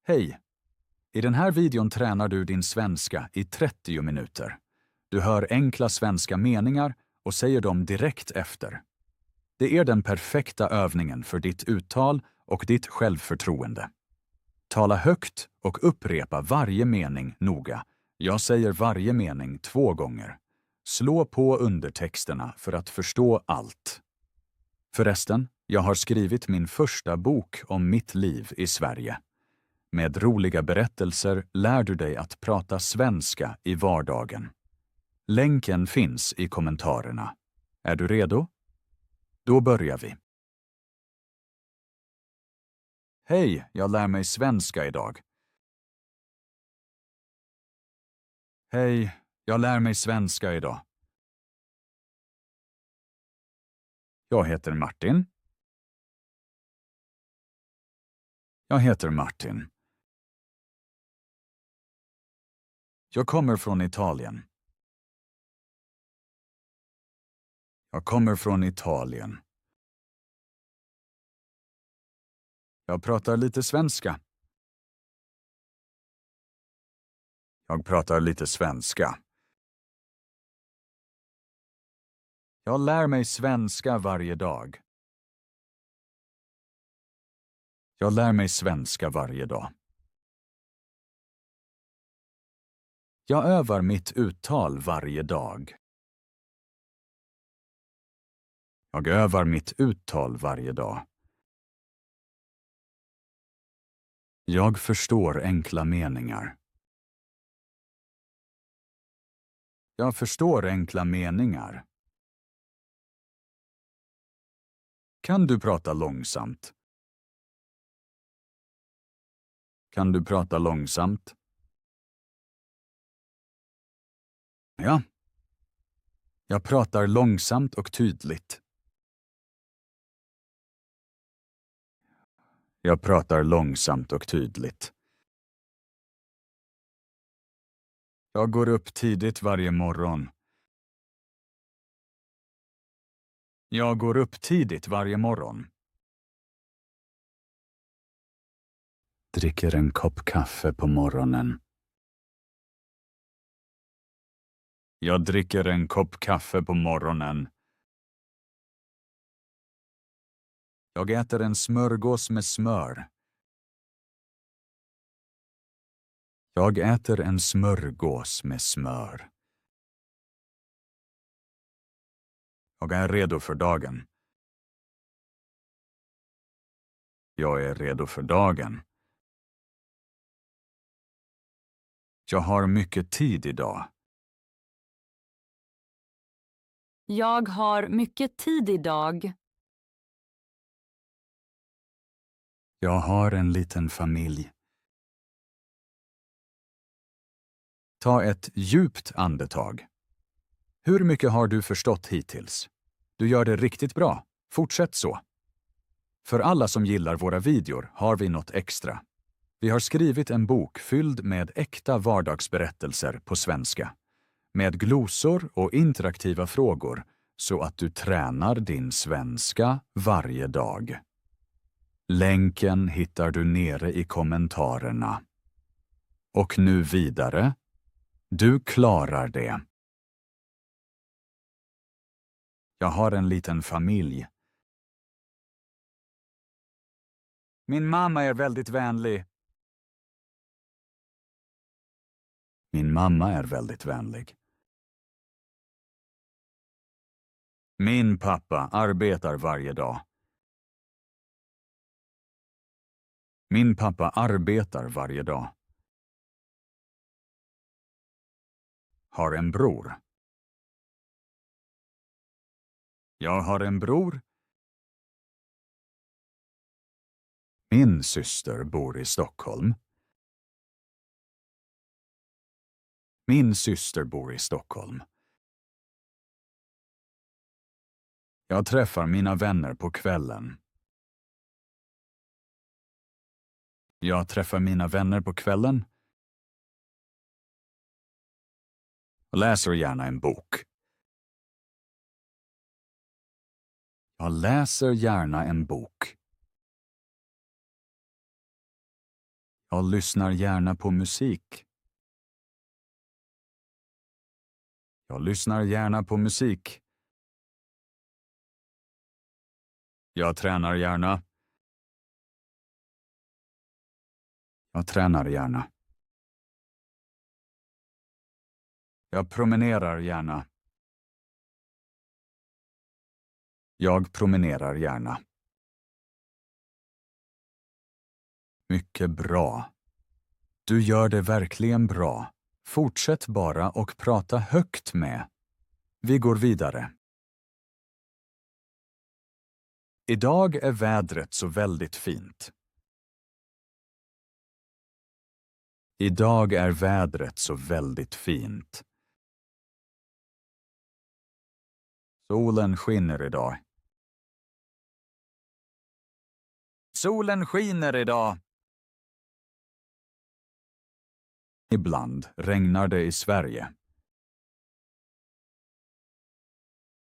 Hej! I den här videon tränar du din svenska i 30 minuter. Du hör enkla svenska meningar och säger dem direkt efter. Det är den perfekta övningen för ditt uttal och ditt självförtroende. Tala högt och upprepa varje mening noga. Jag säger varje mening 2 gånger. Slå på undertexterna för att förstå allt. Förresten, jag har skrivit min första bok om mitt liv i Sverige. Med roliga berättelser lär du dig att prata svenska i vardagen. Länken finns i kommentarerna. Är du redo? Då börjar vi. Hej, jag lär mig svenska idag. Hej, jag lär mig svenska idag. Jag heter Martin. Jag heter Martin. Jag kommer från Italien. Jag kommer från Italien. Jag pratar lite svenska. Jag pratar lite svenska. Jag lär mig svenska varje dag. Jag lär mig svenska varje dag. Jag övar mitt uttal varje dag. Jag övar mitt uttal varje dag. Jag förstår enkla meningar. Jag förstår enkla meningar. Kan du prata långsamt? Kan du prata långsamt? Ja. Jag pratar långsamt och tydligt. Jag pratar långsamt och tydligt. Jag går upp tidigt varje morgon. Jag går upp tidigt varje morgon. Dricker en kopp kaffe på morgonen. Jag dricker en kopp kaffe på morgonen. Jag äter en smörgås med smör. Jag äter en smörgås med smör. Jag är redo för dagen. Jag är redo för dagen. Jag har mycket tid idag. Jag har mycket tid idag. Jag har en liten familj. Ta ett djupt andetag. Hur mycket har du förstått hittills? Du gör det riktigt bra. Fortsätt så. För alla som gillar våra videor har vi något extra. Vi har skrivit en bok fylld med äkta vardagsberättelser på svenska. Med glosor och interaktiva frågor så att du tränar din svenska varje dag. Länken hittar du nere i kommentarerna. Och nu vidare. Du klarar det. Jag har en liten familj. Min mamma är väldigt vänlig. Min mamma är väldigt vänlig. Min pappa arbetar varje dag. Min pappa arbetar varje dag. Har en bror. Jag har en bror. Min syster bor i Stockholm. Min syster bor i Stockholm. Jag träffar mina vänner på kvällen. Jag träffar mina vänner på kvällen. Jag läser gärna en bok. Jag läser gärna en bok. Jag lyssnar gärna på musik. Jag lyssnar gärna på musik. Jag tränar gärna. Jag tränar gärna. Jag promenerar gärna. Jag promenerar gärna. Mycket bra. Du gör det verkligen bra. Fortsätt bara och prata högt med. Vi går vidare. Idag är vädret så väldigt fint. Idag är vädret så väldigt fint. Solen skiner idag. Solen skiner idag. Ibland regnar det i Sverige.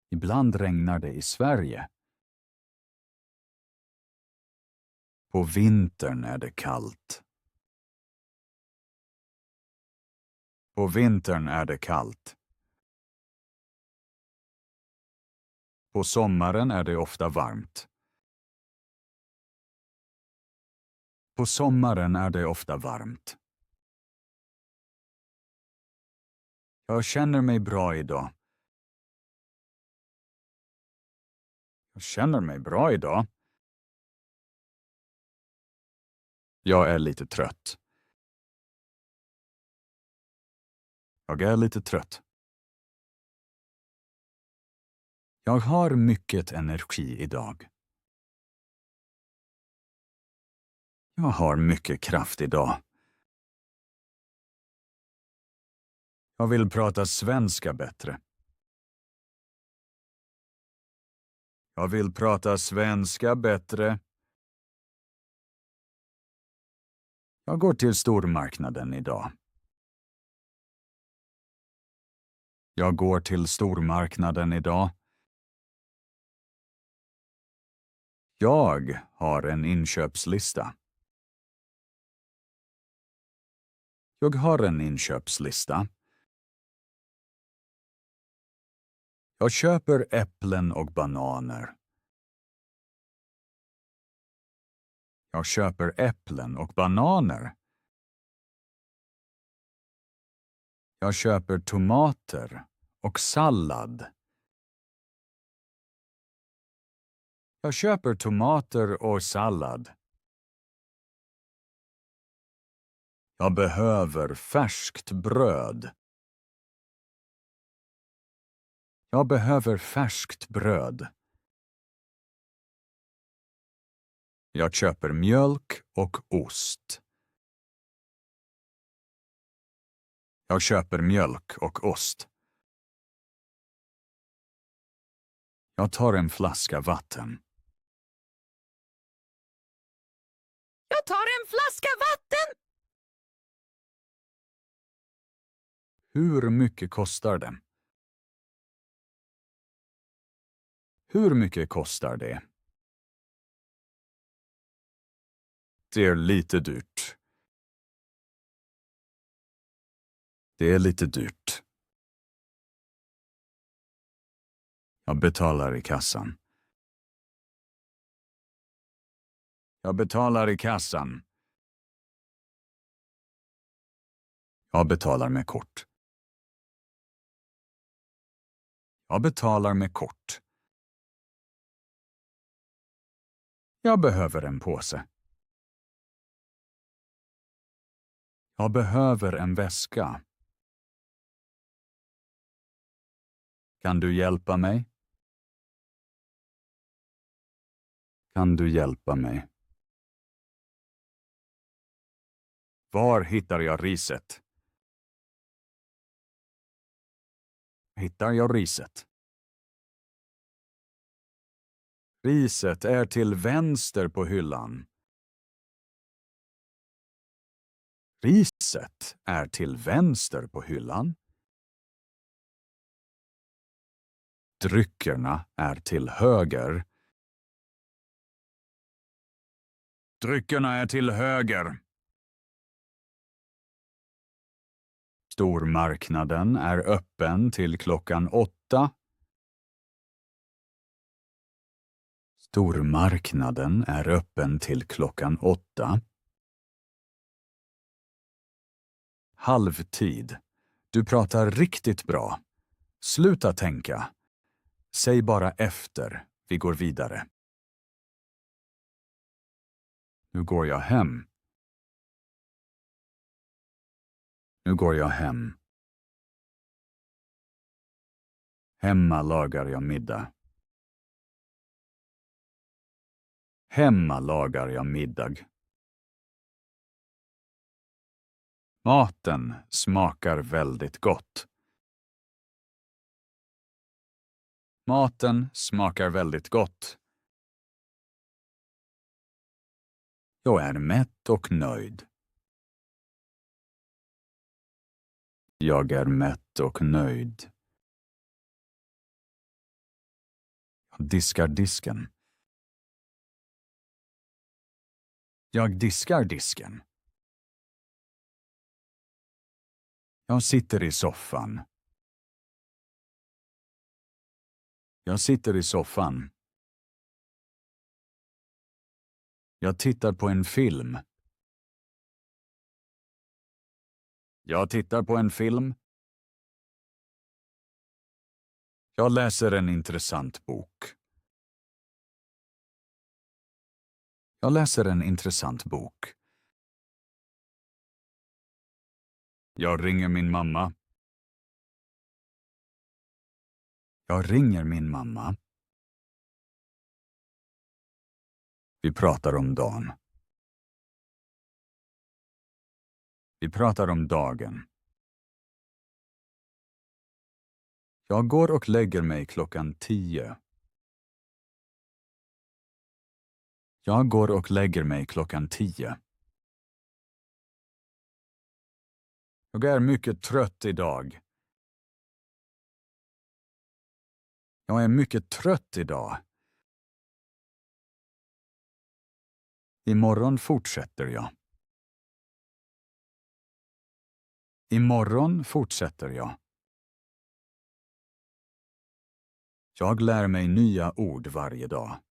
Ibland regnar det i Sverige. På vintern är det kallt. På vintern är det kallt. På sommaren är det ofta varmt. På sommaren är det ofta varmt. Jag känner mig bra idag. Jag känner mig bra idag. Jag är lite trött. Jag är lite trött. Jag har mycket energi idag. Jag har mycket kraft idag. Jag vill prata svenska bättre. Jag vill prata svenska bättre. Jag går till stormarknaden idag. Jag går till stormarknaden idag. Jag har en inköpslista. Jag har en inköpslista. Jag köper äpplen och bananer. Jag köper äpplen och bananer. Jag köper tomater och sallad. Jag köper tomater och sallad. Jag behöver färskt bröd. Jag behöver färskt bröd. Jag köper mjölk och ost. Jag köper mjölk och ost. Jag tar en flaska vatten. Jag tar en flaska vatten! Hur mycket kostar det? Hur mycket kostar det? Det är lite dyrt. Det är lite dyrt. Jag betalar i kassan. Jag betalar i kassan. Jag betalar med kort. Jag betalar med kort. Jag behöver en påse. Jag behöver en väska. Kan du hjälpa mig? Kan du hjälpa mig? Var hittar jag riset? Hittar jag riset? Riset är till vänster på hyllan. Riset är till vänster på hyllan. Dryckerna är till höger. Dryckerna är till höger. Stormarknaden är öppen till klockan 8. Stormarknaden är öppen till klockan 8. Halvtid. Du pratar riktigt bra. Sluta tänka. Säg bara efter. Vi går vidare. Nu går jag hem. Nu går jag hem. Hemma lagar jag middag. Hemma lagar jag middag. Maten smakar väldigt gott. Maten smakar väldigt gott. Jag är mätt och nöjd. Jag är mätt och nöjd. Jag diskar disken. Jag diskar disken. Jag sitter i soffan. Jag sitter i soffan. Jag tittar på en film. Jag tittar på en film. Jag läser en intressant bok. Jag läser en intressant bok. Jag ringer min mamma. Jag ringer min mamma. Vi pratar om dagen. Vi pratar om dagen. Jag går och lägger mig klockan 10. Jag går och lägger mig klockan 10. Jag är mycket trött idag. Jag är mycket trött idag. Imorgon fortsätter jag. Imorgon fortsätter jag. Jag lär mig nya ord varje dag.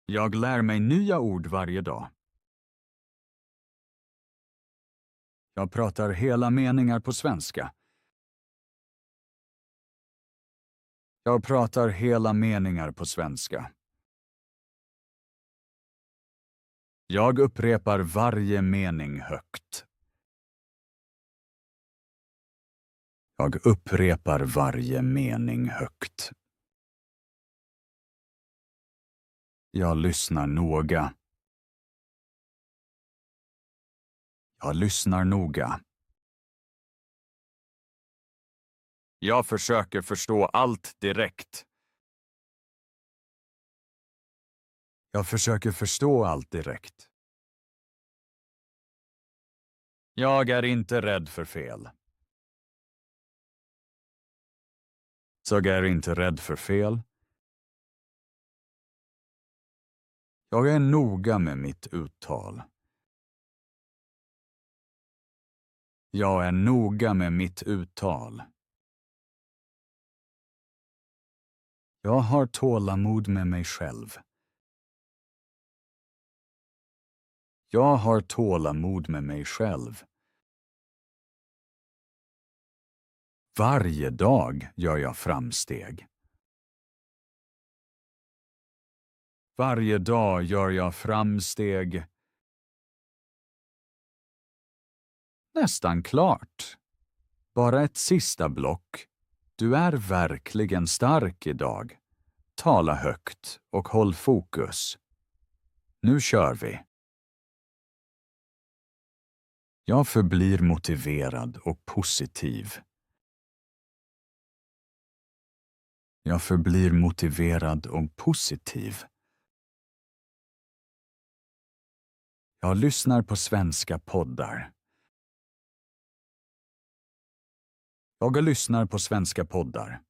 Jag lär mig nya ord varje dag. Jag pratar hela meningar på svenska. Jag pratar hela meningar på svenska. Jag upprepar varje mening högt. Jag upprepar varje mening högt. Jag lyssnar noga. Jag lyssnar noga. Jag försöker förstå allt direkt. Jag försöker förstå allt direkt. Jag är inte rädd för fel. Jag är inte rädd för fel. Jag är noga med mitt uttal. Jag är noga med mitt uttal. Jag har tålamod med mig själv. Jag har tålamod med mig själv. Varje dag gör jag framsteg. Varje dag gör jag framsteg. Nästan klart. Bara ett sista block. Du är verkligen stark idag. Tala högt och håll fokus. Nu kör vi. Jag förblir motiverad och positiv. Jag förblir motiverad och positiv. Jag lyssnar på svenska poddar. Jag lyssnar på svenska poddar.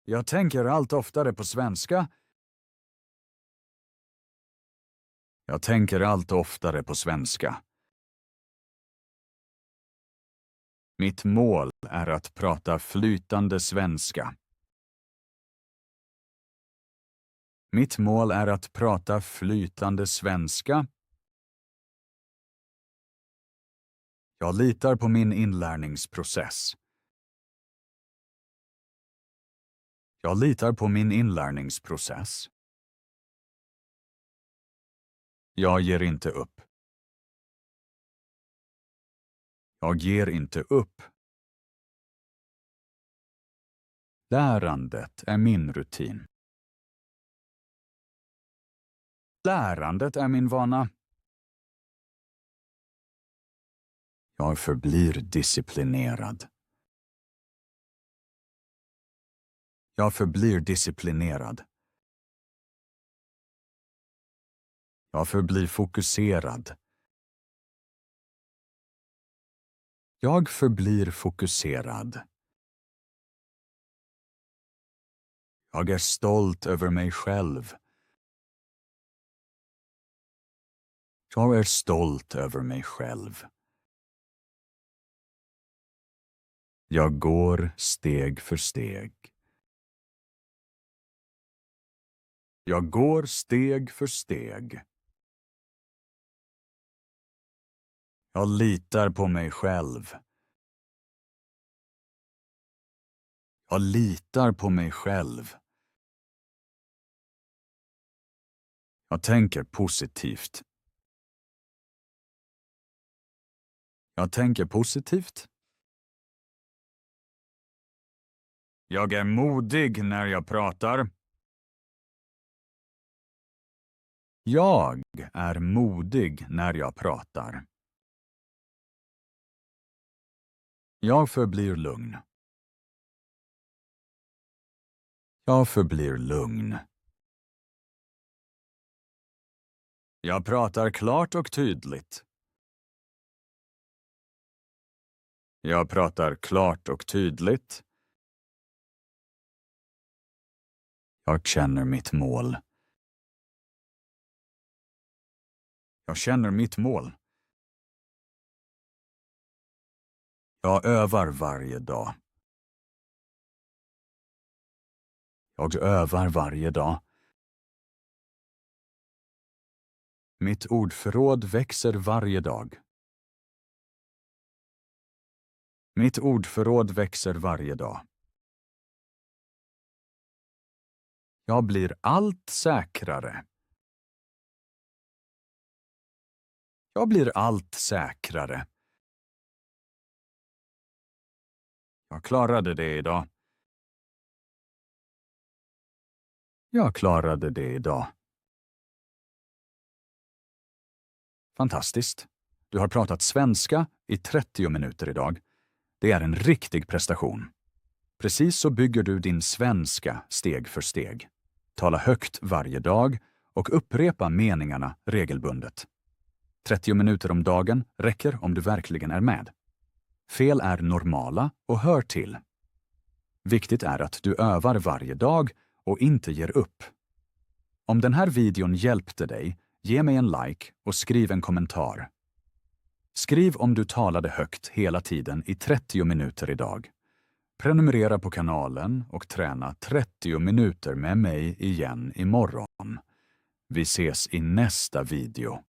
Jag tänker allt oftare på svenska. Jag tänker allt oftare på svenska. Mitt mål är att prata flytande svenska. Mitt mål är att prata flytande svenska. Jag litar på min inlärningsprocess. Jag litar på min inlärningsprocess. Jag ger inte upp. Jag ger inte upp. Lärandet är min rutin. Lärandet är min vana. Jag förblir disciplinerad. Jag förblir disciplinerad. Jag förblir fokuserad. Jag förblir fokuserad. Jag är stolt över mig själv. Jag är stolt över mig själv. Jag går steg för steg. Jag går steg för steg. Jag litar på mig själv. Jag litar på mig själv. Jag tänker positivt. Jag tänker positivt. Jag är modig när jag pratar. Jag är modig när jag pratar. Jag förblir lugn. Jag förblir lugn. Jag pratar klart och tydligt. Jag pratar klart och tydligt. Jag känner mitt mål. Jag känner mitt mål. Jag övar varje dag. Jag övar varje dag. Mitt ordförråd växer varje dag. Mitt ordförråd växer varje dag. Jag blir allt säkrare. Jag blir allt säkrare. Jag klarade det idag. Jag klarade det idag. Fantastiskt. Du har pratat svenska i 30 minuter idag. Det är en riktig prestation. Precis så bygger du din svenska steg för steg. Tala högt varje dag och upprepa meningarna regelbundet. 30 minuter om dagen räcker om du verkligen är med. Fel är normala och hör till. Viktigt är att du övar varje dag och inte ger upp. Om den här videon hjälpte dig, ge mig en like och skriv en kommentar. Skriv om du talade högt hela tiden i 30 minuter idag. Prenumerera på kanalen och träna 30 minuter med mig igen imorgon. Vi ses i nästa video.